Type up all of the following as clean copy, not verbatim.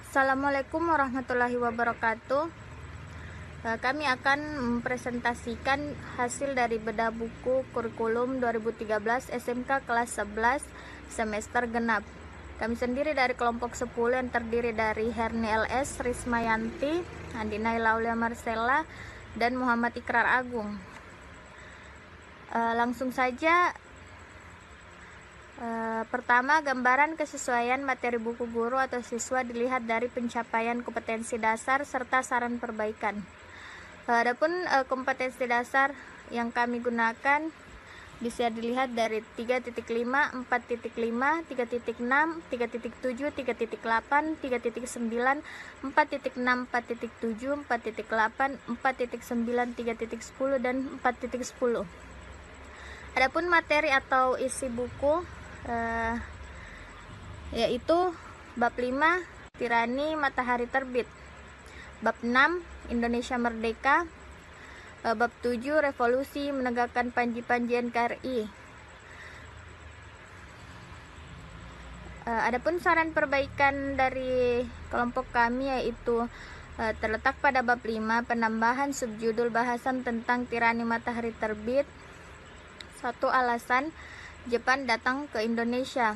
Assalamualaikum warahmatullahi wabarakatuh. Kami akan mempresentasikan hasil dari bedah buku kurikulum 2013 SMK kelas 11 semester genap. Kami sendiri dari kelompok 10 yang terdiri dari Herni LS, Rismayanti, Andina Laulia Marcella, dan Muhammad Ikrar Agung. Langsung saja. Pertama, gambaran kesesuaian materi buku guru atau siswa dilihat dari pencapaian kompetensi dasar serta saran perbaikan. Adapun kompetensi dasar yang kami gunakan bisa dilihat dari 3.5, 4.5, 3.6, 3.7, 3.8, 3.9, 4.6, 4.7, 4.8, 4.9, 3.10, dan 4.10. Adapun materi atau isi buku yaitu bab 5 Tirani Matahari Terbit, bab 6 Indonesia Merdeka, bab 7 Revolusi Menegakkan Panji-Panji NKRI. Adapun saran perbaikan dari kelompok kami yaitu terletak pada bab 5 penambahan subjudul bahasan tentang Tirani Matahari Terbit. 1. Alasan Jepang datang ke Indonesia.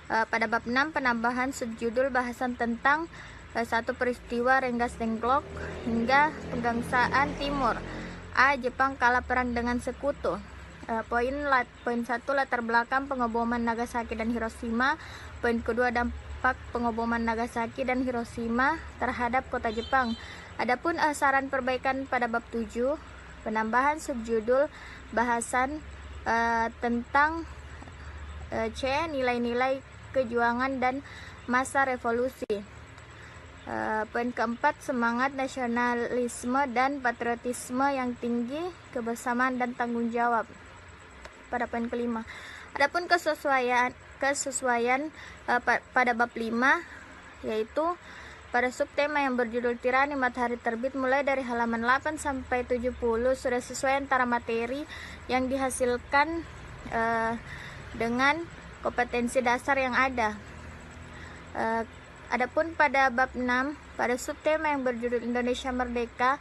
Pada bab 6 penambahan subjudul bahasan tentang satu peristiwa Rengas Dengklok hingga Pegangsaan Timur. A. Jepang kalah perang dengan sekutu. Poin 1 latar belakang pengeboman Nagasaki dan Hiroshima. Poin kedua dampak pengeboman Nagasaki dan Hiroshima terhadap kota Jepang. Adapun saran perbaikan pada bab 7 penambahan subjudul bahasan tentang C. Nilai-nilai kejuangan dan masa revolusi. Poin keempat, semangat nasionalisme dan patriotisme yang tinggi, kebersamaan dan tanggung jawab. Pada poin kelima, adapun kesesuaian pada bab 5 yaitu pada subtema yang berjudul Tirani Matahari Terbit mulai dari halaman 8 sampai 70 sudah sesuai antara materi yang dihasilkan dengan kompetensi dasar yang ada. Adapun pada bab 6 pada subtema yang berjudul Indonesia Merdeka,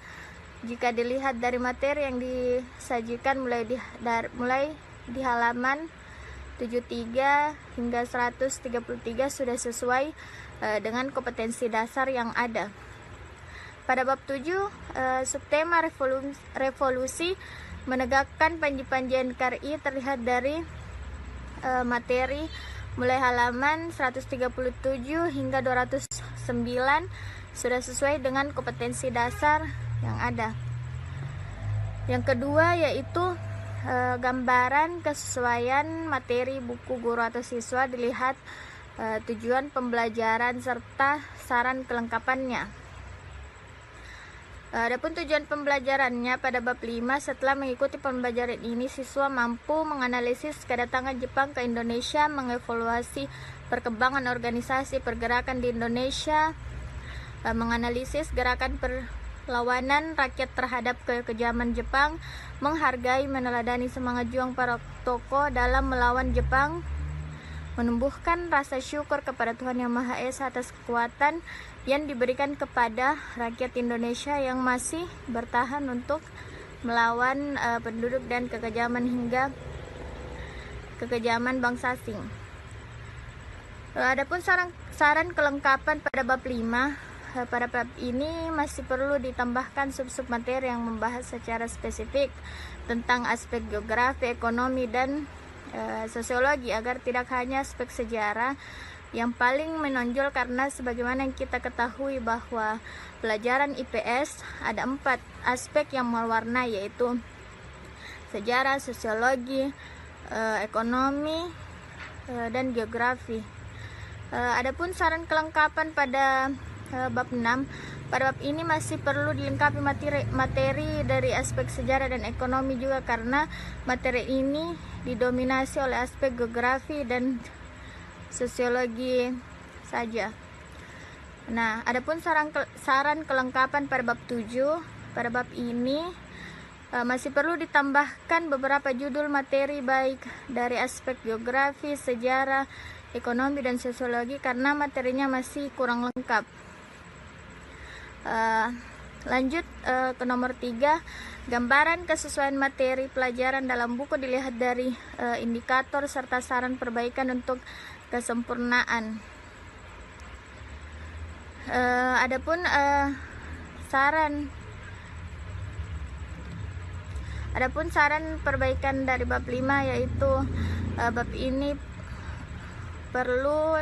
jika dilihat dari materi yang disajikan mulai di halaman 73 hingga 133 sudah sesuai dengan kompetensi dasar yang ada. Pada bab 7 subtema revolusi menegakkan panji-panji NKRI terlihat dari materi mulai halaman 137 hingga 209 sudah sesuai dengan kompetensi dasar yang ada. Yang kedua yaitu gambaran kesesuaian materi buku guru atau siswa dilihat tujuan pembelajaran serta saran kelengkapannya. Adapun tujuan pembelajarannya pada bab 5, setelah mengikuti pembelajaran ini siswa mampu menganalisis kedatangan Jepang ke Indonesia, mengevaluasi perkembangan organisasi pergerakan di Indonesia, menganalisis gerakan perlawanan rakyat terhadap kekejaman Jepang, menghargai meneladani semangat juang para tokoh dalam melawan Jepang, menumbuhkan rasa syukur kepada Tuhan Yang Maha Esa atas kekuatan yang diberikan kepada rakyat Indonesia yang masih bertahan untuk melawan penduduk dan kekejaman hingga kekejaman bangsa asing. Adapun saran kelengkapan pada bab 5, pada bab ini masih perlu ditambahkan sub-sub materi yang membahas secara spesifik tentang aspek geografi, ekonomi, dan sosiologi agar tidak hanya aspek sejarah yang paling menonjol, karena sebagaimana yang kita ketahui bahwa pelajaran IPS ada 4 aspek yang mewarna yaitu sejarah, sosiologi, ekonomi, dan geografi. Adapun saran kelengkapan pada bab 6, pada bab ini masih perlu dilengkapi materi dari aspek sejarah dan ekonomi juga, karena materi ini didominasi oleh aspek geografi dan sosiologi saja. Nah, adapun saran kelengkapan pada bab 7, pada bab ini masih perlu ditambahkan beberapa judul materi baik dari aspek geografi, sejarah, ekonomi, dan sosiologi karena materinya masih kurang lengkap. Lanjut ke nomor 3, gambaran kesesuaian materi pelajaran dalam buku dilihat dari indikator serta saran perbaikan untuk kesempurnaan. Adapun saran perbaikan dari bab 5 yaitu bab ini perlu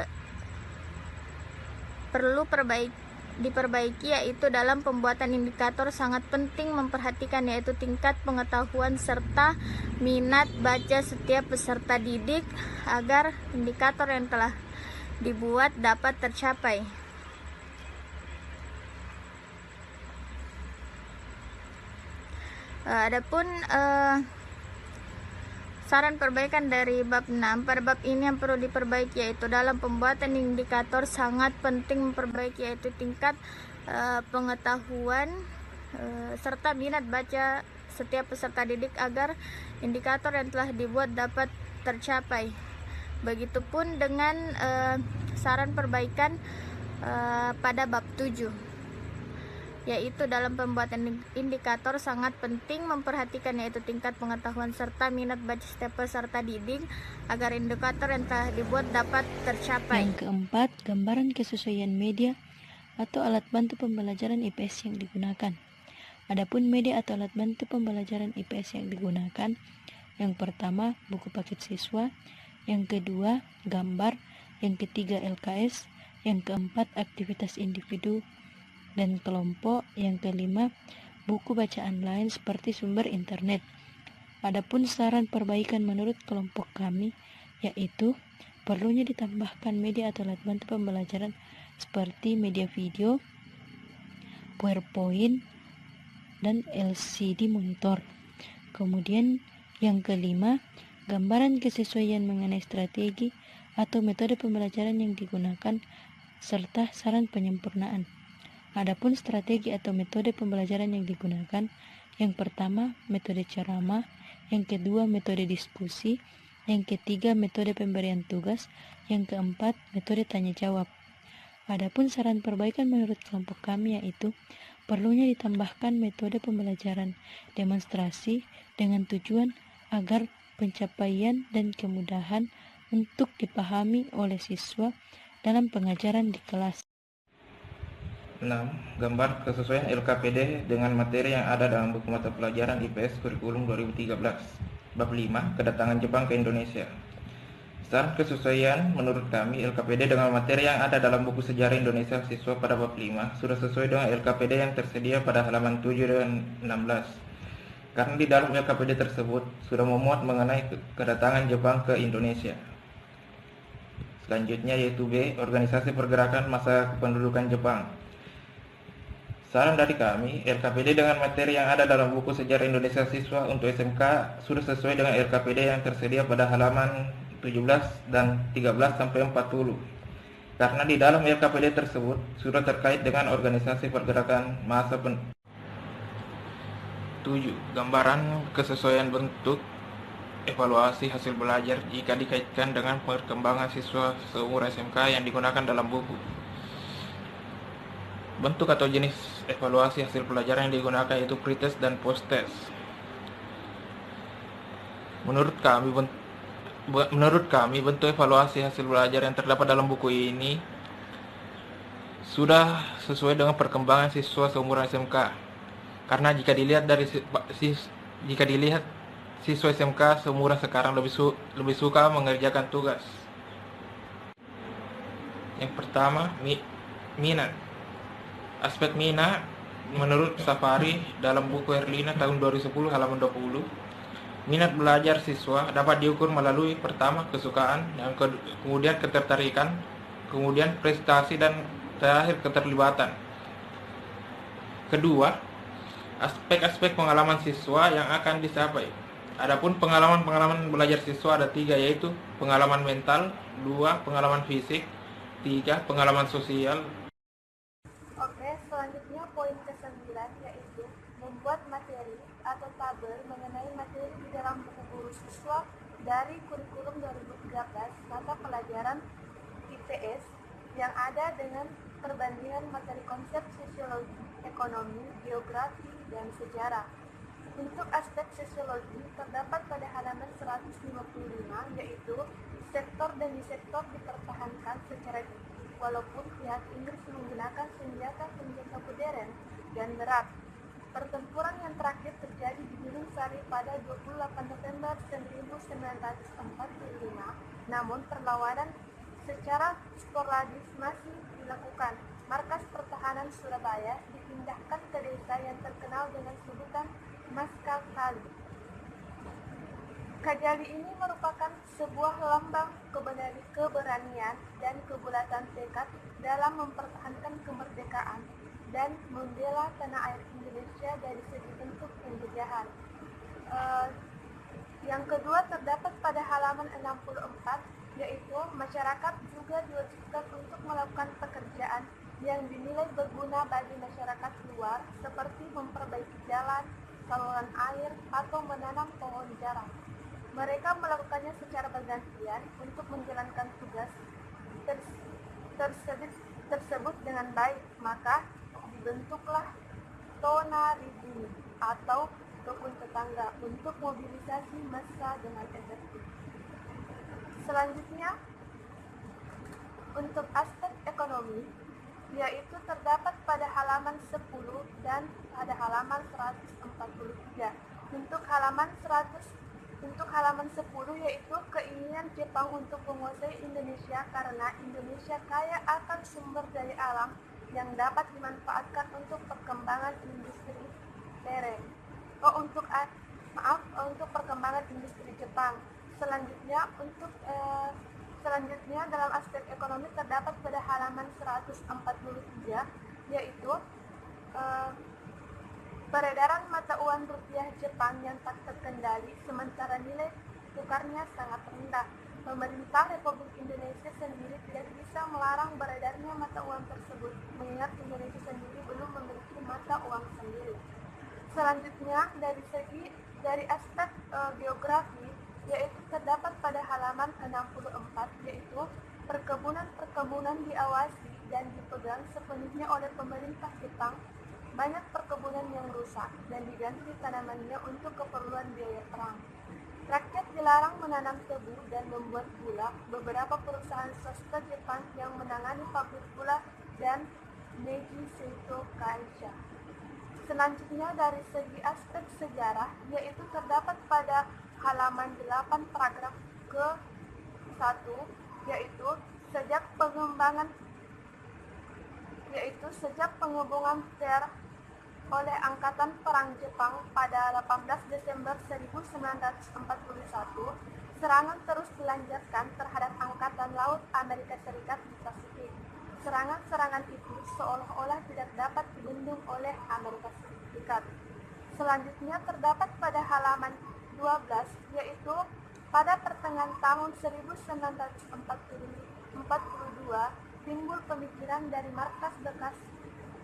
diperbaiki, yaitu dalam pembuatan indikator sangat penting memperhatikan yaitu tingkat pengetahuan serta minat baca setiap peserta didik agar indikator yang telah dibuat dapat tercapai. Adapun saran perbaikan dari bab 6, pada bab ini yang perlu diperbaiki yaitu dalam pembuatan indikator sangat penting memperbaiki yaitu tingkat pengetahuan serta minat baca setiap peserta didik agar indikator yang telah dibuat dapat tercapai. Begitupun dengan saran perbaikan pada bab 7, yaitu dalam pembuatan indikator sangat penting memperhatikan yaitu tingkat pengetahuan serta minat baca setiap peserta didik agar indikator yang telah dibuat dapat tercapai. Yang keempat, gambaran kesesuaian media atau alat bantu pembelajaran IPS yang digunakan. Adapun media atau alat bantu pembelajaran IPS yang digunakan, yang pertama buku paket siswa, yang kedua gambar, yang ketiga LKS, yang keempat aktivitas individu dan kelompok, yang kelima buku bacaan lain seperti sumber internet. Adapun saran perbaikan menurut kelompok kami yaitu perlunya ditambahkan media atau alat bantu pembelajaran seperti media video, PowerPoint, dan LCD monitor. Kemudian yang kelima, gambaran kesesuaian mengenai strategi atau metode pembelajaran yang digunakan serta saran penyempurnaan. Adapun strategi atau metode pembelajaran yang digunakan, yang pertama metode ceramah, yang kedua metode diskusi, yang ketiga metode pemberian tugas, yang keempat metode tanya jawab. Adapun saran perbaikan menurut kelompok kami yaitu perlunya ditambahkan metode pembelajaran demonstrasi dengan tujuan agar pencapaian dan kemudahan untuk dipahami oleh siswa dalam pengajaran di kelas. 6. Gambar kesesuaian LKPD dengan materi yang ada dalam buku mata pelajaran IPS Kurikulum 2013. Bab 5. Kedatangan Jepang ke Indonesia. Saran kesesuaian menurut kami LKPD dengan materi yang ada dalam buku Sejarah Indonesia siswa pada bab 5 sudah sesuai dengan LKPD yang tersedia pada halaman 7 dan 16. Karena di dalam LKPD tersebut sudah memuat mengenai kedatangan Jepang ke Indonesia. Selanjutnya yaitu B. Organisasi pergerakan masa kependudukan Jepang. Saran dari kami, LKPD dengan materi yang ada dalam buku Sejarah Indonesia Siswa untuk SMK sudah sesuai dengan LKPD yang tersedia pada halaman 17 dan 13 sampai 40. Karena di dalam LKPD tersebut sudah terkait dengan organisasi pergerakan masa 7. Gambaran kesesuaian bentuk evaluasi hasil belajar jika dikaitkan dengan perkembangan siswa seumur SMK yang digunakan dalam buku. Bentuk atau jenis evaluasi hasil pelajaran yang digunakan yaitu pretest dan post-test. Menurut kami, bentuk evaluasi hasil belajar yang terdapat dalam buku ini sudah sesuai dengan perkembangan siswa seumuran SMK. Karena jika dilihat siswa SMK seumuran sekarang lebih suka mengerjakan tugas. Yang pertama, minat. Aspek minat menurut Safari dalam buku Herlina tahun 2010 halaman 20, minat belajar siswa dapat diukur melalui pertama kesukaan, yang kemudian ketertarikan, kemudian prestasi, dan terakhir keterlibatan. Kedua, aspek-aspek pengalaman siswa yang akan dicapai. Adapun pengalaman belajar siswa ada 3 yaitu pengalaman mental, 2 pengalaman fisik, 3 pengalaman sosial. Oke, selanjutnya poin ke-9 yaitu membuat materi atau tabel mengenai materi di dalam buku guru siswa dari kurikulum 2013 mata pelajaran IPS yang ada dengan perbandingan materi konsep sosiologi, ekonomi, geografi, dan sejarah. Untuk aspek sosiologi terdapat pada halaman 155, yaitu sektor demi sektor dipertahankan secara gigih walaupun pihak Inggris menggunakan senjata modern dan berat. Pertempuran yang terakhir terjadi di Gunung Sari pada 28 November 1945, namun perlawanan secara sporadis masih dilakukan. Markas pertahanan Surabaya dipindahkan ke desa yang terkenal dengan sebutan Maskal Kali. Kajali ini merupakan sebuah lambang keberanian dan kebulatan tekad dalam mempertahankan kemerdekaan dan membela tanah air Indonesia dari segi bentuk penjajahan. Yang kedua terdapat pada halaman 64, yaitu masyarakat juga diwajibkan untuk melakukan pekerjaan yang dinilai berguna bagi masyarakat luar, seperti memperbaiki jalan, saluran air, atau menanam pohon jarang. Mereka melakukannya secara bergantian untuk menjalankan tugas tersebut dengan baik, maka dibentuklah Tonaribumi atau rukun tetangga untuk mobilisasi massa dengan efektif. Selanjutnya, untuk aspek ekonomi, yaitu terdapat pada halaman 10 dan pada halaman 143. Untuk halaman 10 yaitu keinginan Jepang untuk menguasai Indonesia karena Indonesia kaya akan sumber daya alam yang dapat dimanfaatkan untuk perkembangan industri untuk perkembangan industri Jepang. Selanjutnya dalam aspek ekonomi terdapat pada halaman 143, yaitu peredaran mata uang rupiah Jepang yang tak terkendali sementara nilai tukarnya sangat rendah. Pemerintah Republik Indonesia sendiri tidak bisa melarang beredarnya mata uang tersebut, mengingat Indonesia sendiri belum memiliki mata uang sendiri. Selanjutnya dari aspek geografi, yaitu terdapat pada halaman 64, yaitu perkebunan diawasi dan dipegang sepenuhnya oleh pemerintah Jepang. Banyak perkebunan yang rusak dan diganti tanamannya untuk keperluan biaya perang. Rakyat dilarang menanam tebu dan membuat gula. Beberapa perusahaan swasta Jepang yang menangani pabrik gula dan Meiji Seito Kaisha. Selanjutnya dari segi aspek sejarah, yaitu terdapat pada halaman 8 paragraf ke-1, yaitu sejak pengembangan oleh Angkatan Perang Jepang pada 18 Desember 1941, serangan terus dilanjutkan terhadap Angkatan Laut Amerika Serikat di Pasifik. Serangan-serangan itu seolah-olah tidak dapat dibendung oleh Amerika Serikat. Selanjutnya terdapat pada halaman 12, yaitu pada pertengahan tahun 1942 timbul pemikiran dari markas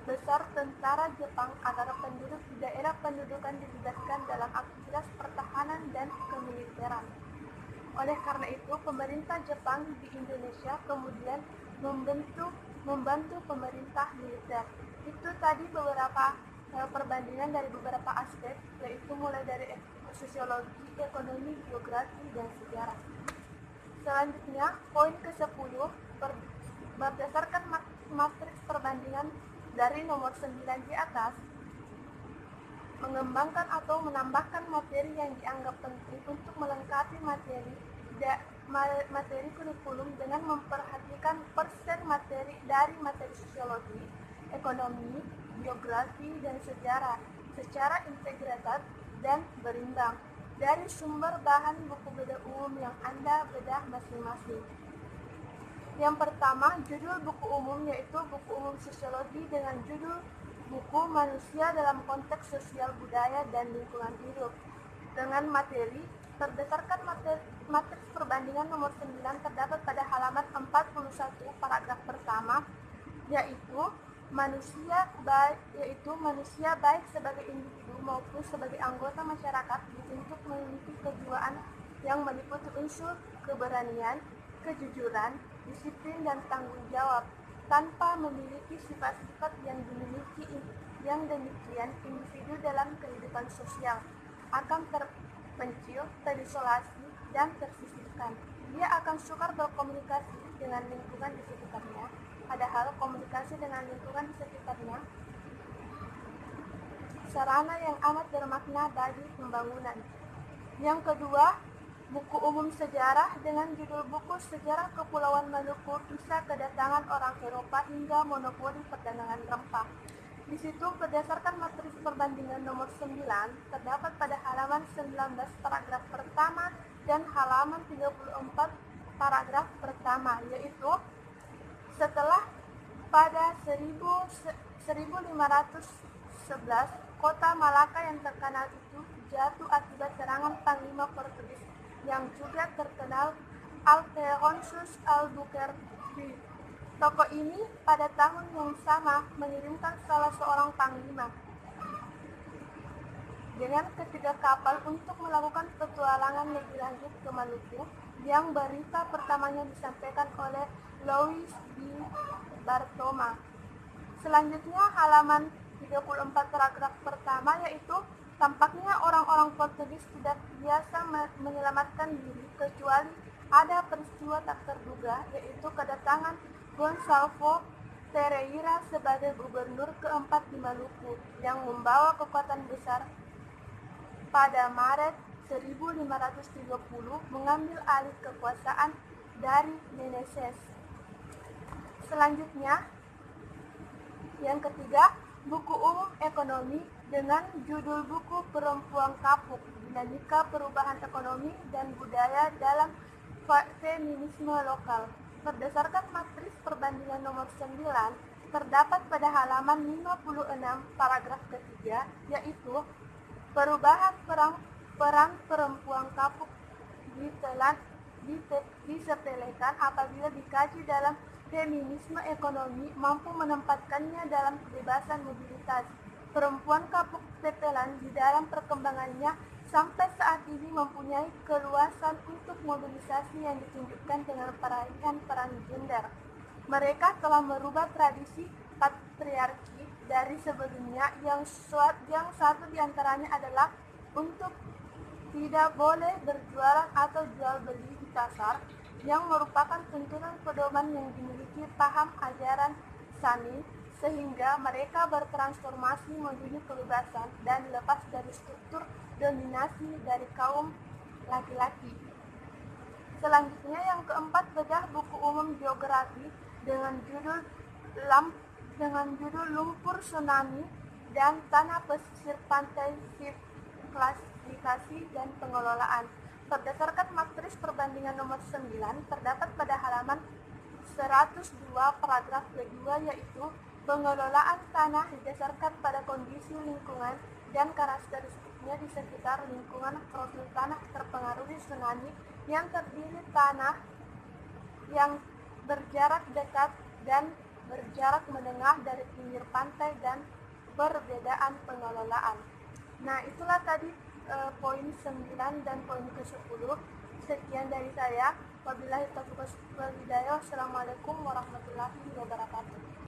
besar tentara Jepang agar penduduk di daerah pendudukan dilibatkan dalam aktivitas pertahanan dan kemiliteran. Oleh karena itu, pemerintah Jepang di Indonesia kemudian membantu pemerintah militer. Itu tadi beberapa perbandingan dari beberapa aspek, yaitu mulai dari sosiologi, ekonomi, geografi, dan sejarah. Selanjutnya, poin ke-10, berdasarkan matriks perbandingan dari nomor 9 di atas, mengembangkan atau menambahkan materi yang dianggap penting untuk melengkapi materi kurikulum dengan memperhatikan persen materi dari materi sosiologi, ekonomi, geografi, dan sejarah secara integratif dan berimbang dari sumber bahan buku beda umum yang Anda bedah masing-masing. Yang pertama, judul buku umum, yaitu buku umum sosiologi dengan judul buku manusia dalam konteks sosial budaya dan lingkungan hidup. Dengan materi, berdasarkan matriks perbandingan nomor 9 terdapat pada halaman 41 paragraf pertama, yaitu manusia baik sebagai individu maupun sebagai anggota masyarakat dituntut memiliki kejiwaan yang meliputi unsur keberanian, kejujuran, disiplin, dan tanggung jawab. Tanpa memiliki sifat-sifat yang demikian, individu dalam kehidupan sosial akan terpencil, terisolasi, dan tersisihkan. Dia akan sukar berkomunikasi dengan lingkungan di sekitarnya, padahal komunikasi dengan lingkungan di sekitarnya sarana yang amat bermakna bagi pembangunan. Yang kedua, buku umum sejarah dengan judul buku Sejarah Kepulauan Maluku, kisah kedatangan orang Eropa hingga monopoli perdagangan rempah. Di situ berdasarkan matris perbandingan nomor 9 terdapat pada halaman 19 paragraf pertama dan halaman 34 paragraf pertama, yaitu setelah pada 1511 kota Malaka yang terkenal itu jatuh akibat serangan Panglima Portugis yang juga terkenal Alfonso Albuquerque. Tokoh ini pada tahun yang sama mengirimkan salah seorang panglima dengan ketiga kapal untuk melakukan petualangan lebih lanjut ke Maluku, yang berita pertamanya disampaikan oleh Louis B. Bartoma. Selanjutnya halaman 34 paragraf pertama, yaitu tampaknya orang-orang Portugis tidak biasa menyelamatkan diri kecuali ada peristiwa tak terduga, yaitu kedatangan Gonçalves Ferreira sebagai gubernur keempat di Maluku yang membawa kekuatan besar pada Maret 1530 mengambil alih kekuasaan dari Meneses. Selanjutnya, yang ketiga, buku umum ekonomi dengan judul buku Perempuan Kapuk, Dinamika Perubahan Ekonomi dan Budaya dalam Feminisme Lokal. Berdasarkan matris perbandingan nomor 9 terdapat pada halaman 56 paragraf ketiga, yaitu perubahan peran perempuan kapuk disepelekan apabila dikaji dalam feminisme ekonomi mampu menempatkannya dalam kebebasan mobilitas. Perempuan kapuk tetelan di dalam perkembangannya sampai saat ini mempunyai keluasan untuk mobilisasi yang ditunjukkan dengan peralihan peran gender. Mereka telah merubah tradisi patriarki dari sebelumnya, yang satu diantaranya adalah untuk tidak boleh berjualan atau jual beli di pasar, yang merupakan tuntunan pedoman yang dimiliki paham ajaran Sani, sehingga mereka bertransformasi menuju kebebasan dan lepas dari struktur dominasi dari kaum laki-laki. Selanjutnya yang keempat, bedah buku umum geografi dengan judul Lumpur Tsunami dan Tanah Pesisir Pantai, Klasifikasi dan Pengelolaan. Berdasarkan matris perbandingan nomor 9 terdapat pada halaman 102 paragraf kedua, yaitu pengelolaan tanah didasarkan pada kondisi lingkungan dan karakteristiknya di sekitar lingkungan. Profil tanah terpengaruhi tsunami yang terdiri tanah yang berjarak dekat dan berjarak menengah dari pinggir pantai dan perbedaan pengelolaan. Nah, itulah tadi poin 9 dan poin ke-10. Sekian dari saya. Wabillahi taufiq wal hidayah. Wassalamualaikum warahmatullahi wabarakatuh.